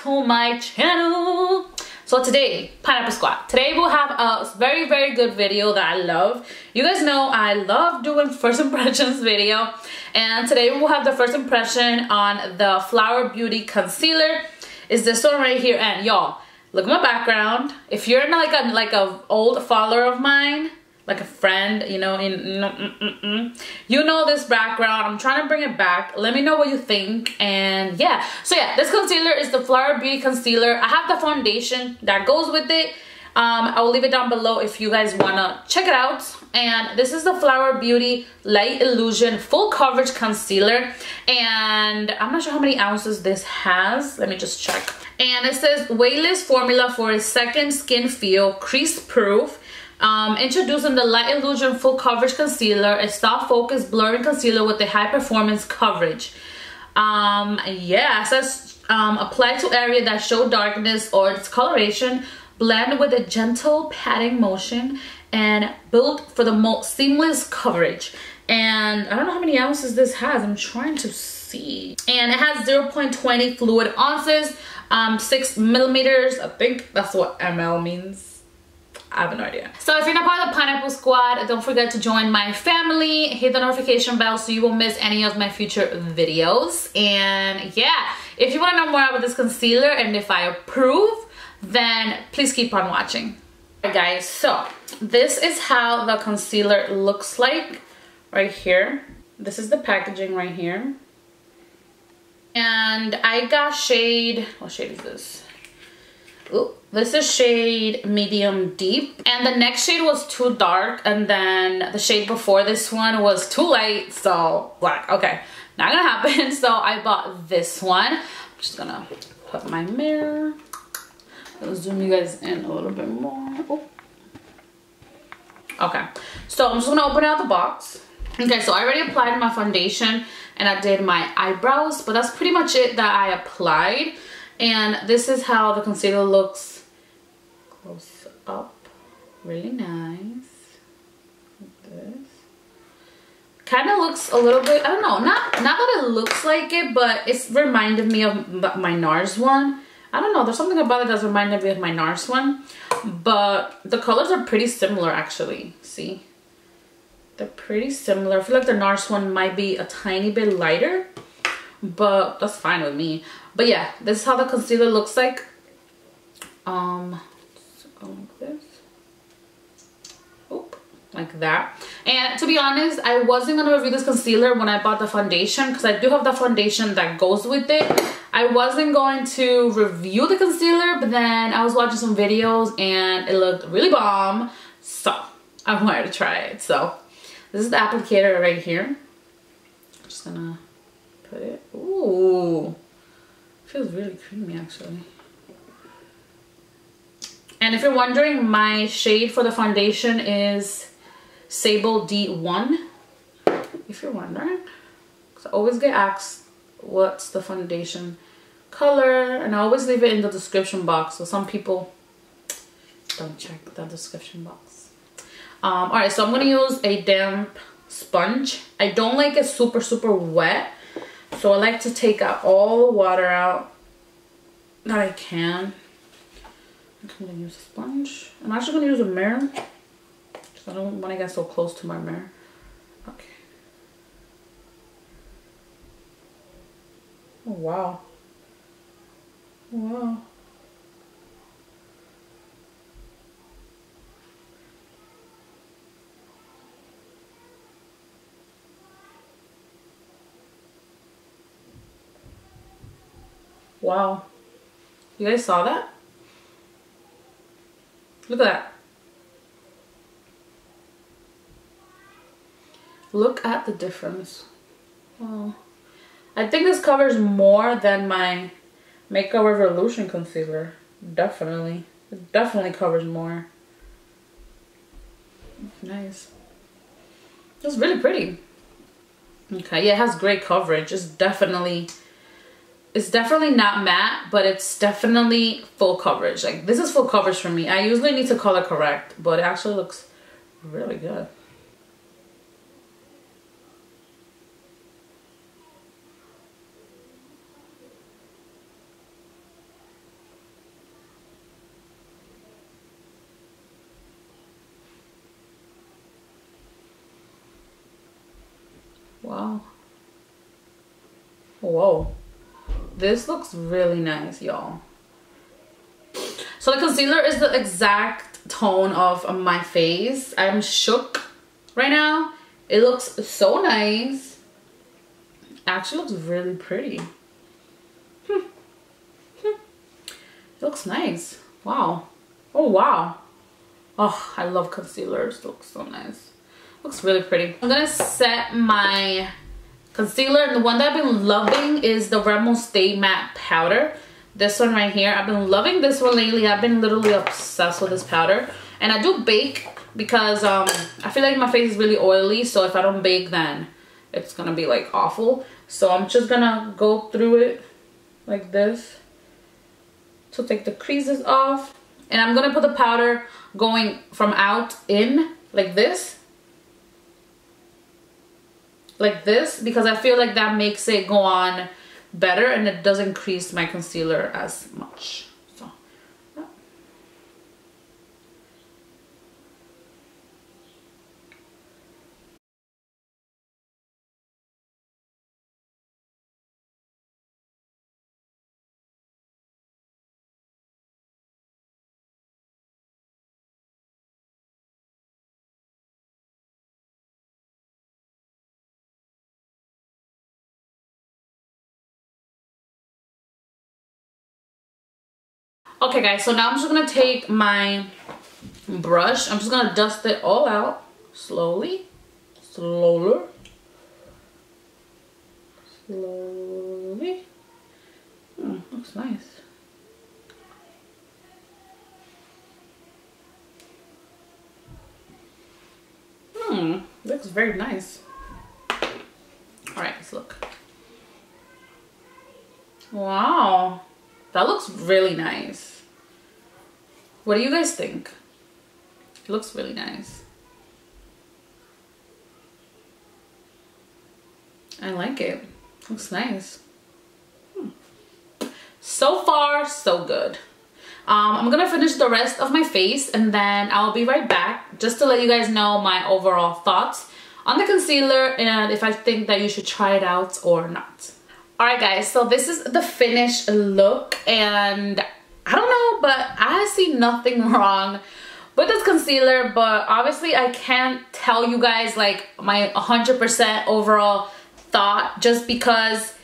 to my channel. So today, pineapple squat. Today we'll have a very, very good video that I love. You guys know I love doing first impressions video. And today we'll have the first impression on the Flower Beauty concealer. Is this one right here. And y'all, look at my background. If you're like a old follower of mine, like a friend, you know, you know this background. I'm trying to bring it back. Let me know what you think. And yeah, so yeah, this concealer is the Flower Beauty concealer. I have the foundation that goes with it. I will leave it down below if you guys want to check it out. And this is the Flower Beauty Light Illusion Full Coverage Concealer. And I'm not sure how many ounces this has. Let me just check. And it says Weightless Formula for a second skin feel, crease proof. Introducing the Light Illusion Full Coverage Concealer, a soft focus blurring concealer with a high performance coverage. Yeah, it says apply to area that show darkness or discoloration, blend with a gentle patting motion, and build for the most seamless coverage. And I don't know how many ounces this has. I'm trying to see. And it has 0.20 fluid ounces, 6 millimeters. I think that's what ml means. I have no idea. So if you're not part of the Pineapple Squad, don't forget to join my family. Hit the notification bell so you won't miss any of my future videos. And yeah, if you want to know more about this concealer and if I approve, then please keep on watching. Alright guys, so this is how the concealer looks like right here. This is the packaging right here. And I got shade, what shade is this? Ooh, this is shade medium deep, and the next shade was too dark, and then the shade before this one was too light, so black. Okay, not gonna happen. So I bought this one. I'm just gonna put my mirror. I'll zoom you guys in a little bit more. Oh. Okay, so I'm just gonna open out the box. Okay, so I already applied my foundation and I did my eyebrows, but that's pretty much it that I applied. And this is how the concealer looks close up. Really nice. Like this. Kind of looks a little bit, I don't know, not that it looks like it, but it's reminded me of my NARS one. I don't know, there's something about it that's reminded me of my NARS one. But the colors are pretty similar actually. See? They're pretty similar. I feel like the NARS one might be a tiny bit lighter, but that's fine with me. But yeah, this is how the concealer looks like. Just go like this. Oop, like that. And to be honest, I wasn't gonna review this concealer when I bought the foundation because I do have the foundation that goes with it. I wasn't going to review the concealer, but then I was watching some videos and it looked really bomb, so I wanted to try it. So this is the applicator right here. I'm just gonna put it. Ooh, feels really creamy actually. And if you're wondering, my shade for the foundation is Sable D1. If you're wondering, because I always get asked what's the foundation color, and I always leave it in the description box, so some people don't check the description box. Alright, so I'm gonna use a damp sponge. I don't like it super wet, so I like to take out all the water out that I can. I'm gonna use a sponge. I'm actually gonna use a mirror because I don't want to get so close to my mirror. Okay. Oh wow. Wow. Wow. You guys saw that? Look at that. Look at the difference. Wow. I think this covers more than my Makeup Revolution concealer. Definitely. It definitely covers more. Nice. It's really pretty. Okay, yeah, it has great coverage. It's definitely not matte, but it's definitely full coverage. Like, this is full coverage for me. I usually need to color correct, but it actually looks really good. Wow. Whoa. This looks really nice, y'all. So the concealer is the exact tone of my face. I'm shook right now. It looks so nice. Actually looks really pretty. It looks nice. Wow. Oh wow. Oh, I love concealers. It looks so nice. Looks really pretty. I'm gonna set my concealer, and the one that I've been loving is the Rimmel Stay Matte Powder. This one right here. I've been loving this one lately. I've been literally obsessed with this powder. And I do bake because I feel like my face is really oily, so if I don't bake then it's gonna be like awful. So I'm just gonna go through it like this to take the creases off. And I'm gonna put the powder going from out in like this. Like this, because I feel like that makes it go on better and it doesn't crease my concealer as much. So yeah. Okay guys, so now I'm just gonna take my brush. I'm just gonna dust it all out slowly. Slowly. Looks nice. Looks very nice. Alright, let's look. Wow. That looks really nice. What do you guys think? It looks really nice. I like it. Looks nice. So far, so good. I'm gonna finish the rest of my face and then I'll be right back just to let you guys know my overall thoughts on the concealer and if I think that you should try it out or not. Alright guys, so this is the finished look and I don't know, but I see nothing wrong with this concealer, but obviously I can't tell you guys like my 100% overall thought just because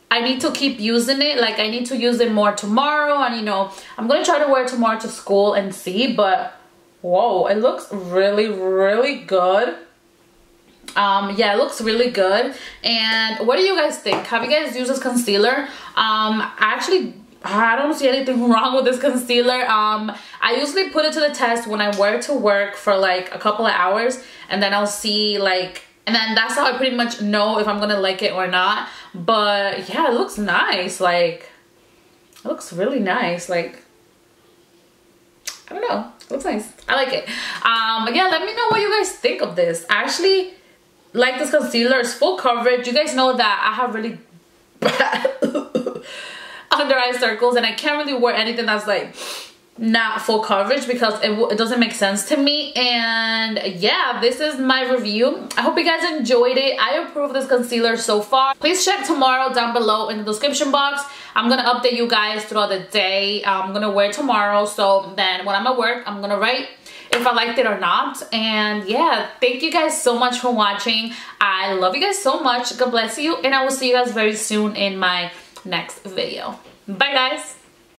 I need to keep using it. Like I need to use it more tomorrow and you know, I'm gonna try to wear it tomorrow to school and see, but whoa, it looks really, really good. Yeah, it looks really good. And what do you guys think? Have you guys used this concealer? I don't see anything wrong with this concealer. I usually put it to the test when I wear it to work for like a couple of hours and then I'll see like, and then that's how I pretty much know if I'm gonna like it or not. But yeah, it looks nice. Like it looks really nice. Like I don't know, it looks nice. I like it. Yeah, let me know what you guys think of this. I actually like this concealer. It's full coverage. You guys know that I have really bad under eye circles and I can't really wear anything that's like not full coverage because it doesn't make sense to me. And yeah, this is my review. I hope you guys enjoyed it. I approve this concealer so far. Please check tomorrow down below in the description box. I'm gonna update you guys throughout the day. I'm gonna wear it tomorrow, so then when I'm at work I'm gonna write if I liked it or not. And yeah, thank you guys so much for watching. I love you guys so much. God bless you, and I will see you guys very soon in my next video. Bye guys.